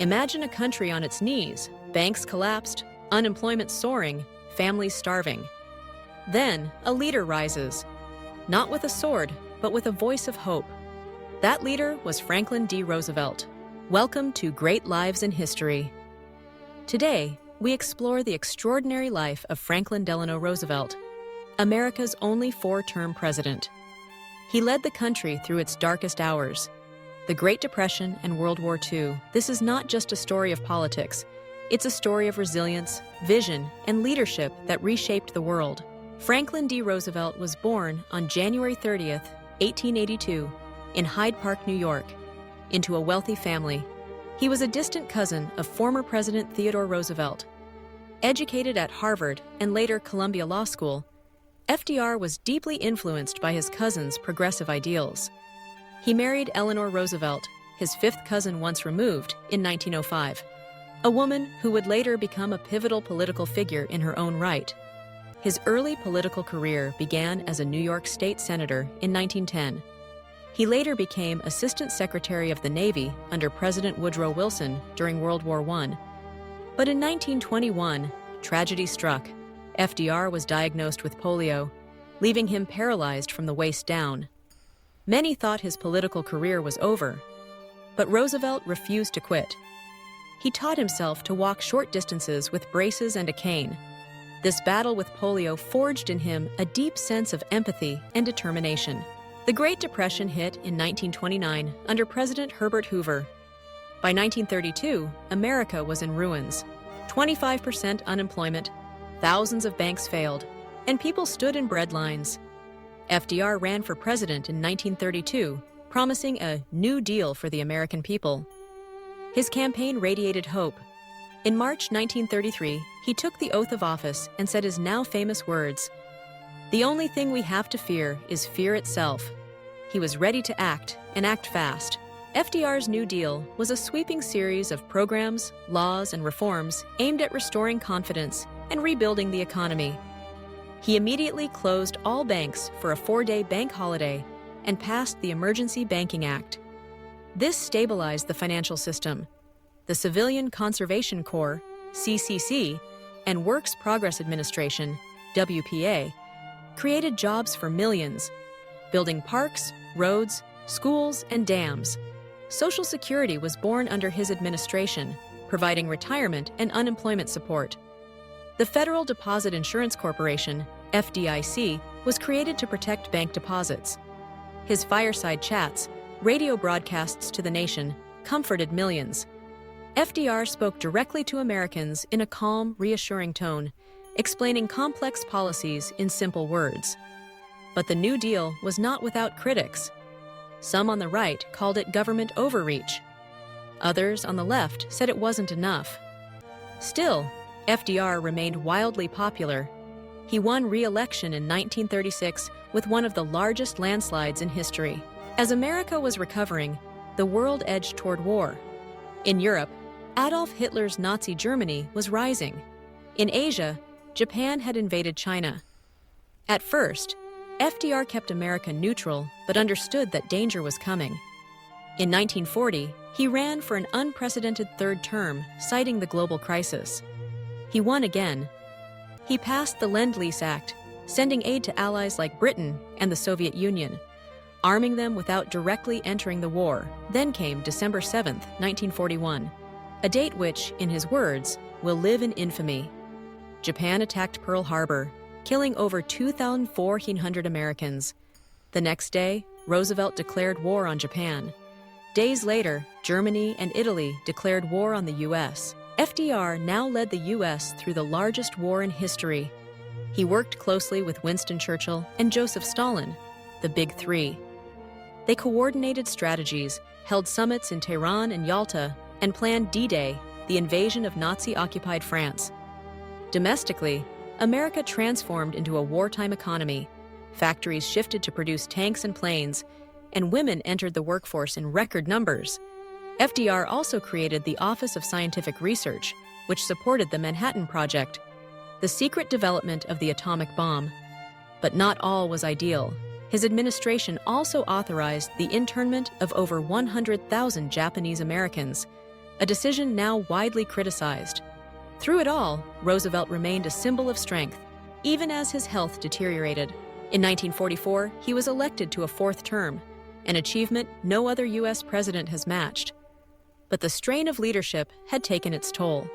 Imagine a country on its knees, banks collapsed, unemployment soaring, families starving. Then, a leader rises, not with a sword, but with a voice of hope. That leader was Franklin D. Roosevelt. Welcome to Great Lives in History. Today, we explore the extraordinary life of Franklin Delano Roosevelt, America's only four-term president. He led the country through its darkest hours, the Great Depression and World War II. This is not just a story of politics. It's a story of resilience, vision, and leadership that reshaped the world. Franklin D. Roosevelt was born on January 30th, 1882, in Hyde Park, New York, into a wealthy family. He was a distant cousin of former President Theodore Roosevelt. Educated at Harvard and later Columbia Law School, FDR was deeply influenced by his cousin's progressive ideals. He married Eleanor Roosevelt, his fifth cousin once removed, in 1905, a woman who would later become a pivotal political figure in her own right. His early political career began as a New York State senator in 1910. He later became Assistant Secretary of the Navy under President Woodrow Wilson during World War I. But in 1921, tragedy struck. FDR was diagnosed with polio, leaving him paralyzed from the waist down. Many thought his political career was over, but Roosevelt refused to quit. He taught himself to walk short distances with braces and a cane. This battle with polio forged in him a deep sense of empathy and determination. The Great Depression hit in 1929 under President Herbert Hoover. By 1932, America was in ruins. 25% unemployment, thousands of banks failed, and people stood in bread lines. FDR ran for president in 1932, promising a New Deal for the American people. His campaign radiated hope. In March 1933, he took the oath of office and said his now famous words, "The only thing we have to fear is fear itself." He was ready to act, and act fast. FDR's New Deal was a sweeping series of programs, laws, and reforms aimed at restoring confidence and rebuilding the economy. He immediately closed all banks for a 4-day bank holiday and passed the Emergency Banking Act. This stabilized the financial system. The Civilian Conservation Corps, CCC, and Works Progress Administration, WPA, created jobs for millions, building parks, roads, schools, and dams. Social Security was born under his administration, providing retirement and unemployment support. The Federal Deposit Insurance Corporation, FDIC, was created to protect bank deposits. His fireside chats, radio broadcasts to the nation, comforted millions. FDR spoke directly to Americans in a calm, reassuring tone, explaining complex policies in simple words. But the New Deal was not without critics. Some on the right called it government overreach. Others on the left said it wasn't enough. Still, FDR remained wildly popular. He won re-election in 1936 with one of the largest landslides in history. As America was recovering, the world edged toward war. In Europe, Adolf Hitler's Nazi Germany was rising. In Asia, Japan had invaded China. At first, FDR kept America neutral, but understood that danger was coming. In 1940, he ran for an unprecedented third term, citing the global crisis. He won again. He passed the Lend-Lease Act, sending aid to allies like Britain and the Soviet Union, arming them without directly entering the war. Then came December 7, 1941, a date which, in his words, will live in infamy. Japan attacked Pearl Harbor, killing over 2,400 Americans. The next day, Roosevelt declared war on Japan. Days later, Germany and Italy declared war on the U.S. FDR now led the U.S. through the largest war in history. He worked closely with Winston Churchill and Joseph Stalin, the Big Three. They coordinated strategies, held summits in Tehran and Yalta, and planned D-Day, the invasion of Nazi-occupied France. Domestically, America transformed into a wartime economy. Factories shifted to produce tanks and planes, and women entered the workforce in record numbers. FDR also created the Office of Scientific Research, which supported the Manhattan Project, the secret development of the atomic bomb. But not all was ideal. His administration also authorized the internment of over 100,000 Japanese Americans, a decision now widely criticized. Through it all, Roosevelt remained a symbol of strength, even as his health deteriorated. In 1944, he was elected to a fourth term, an achievement no other U.S. president has matched. But the strain of leadership had taken its toll.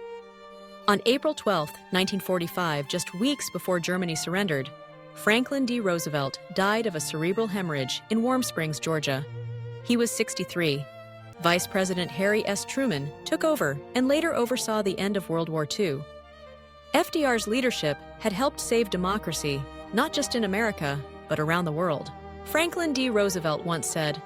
On April 12, 1945, just weeks before Germany surrendered, Franklin D. Roosevelt died of a cerebral hemorrhage in Warm Springs, Georgia. He was 63. Vice President Harry S. Truman took over and later oversaw the end of World War II. FDR's leadership had helped save democracy, not just in America, but around the world. Franklin D. Roosevelt once said,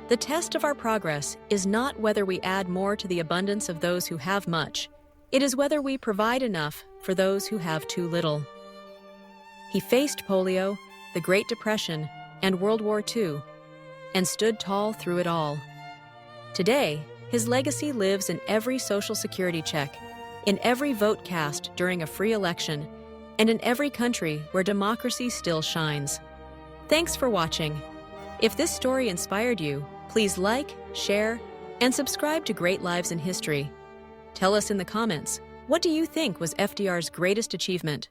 "The test of our progress is not whether we add more to the abundance of those who have much. It is whether we provide enough for those who have too little." He faced polio, the Great Depression, and World War II, and stood tall through it all. Today, his legacy lives in every Social Security check, in every vote cast during a free election, and in every country where democracy still shines. Thanks for watching. If this story inspired you, please like, share, and subscribe to Great Lives in History. Tell us in the comments, what do you think was FDR's greatest achievement?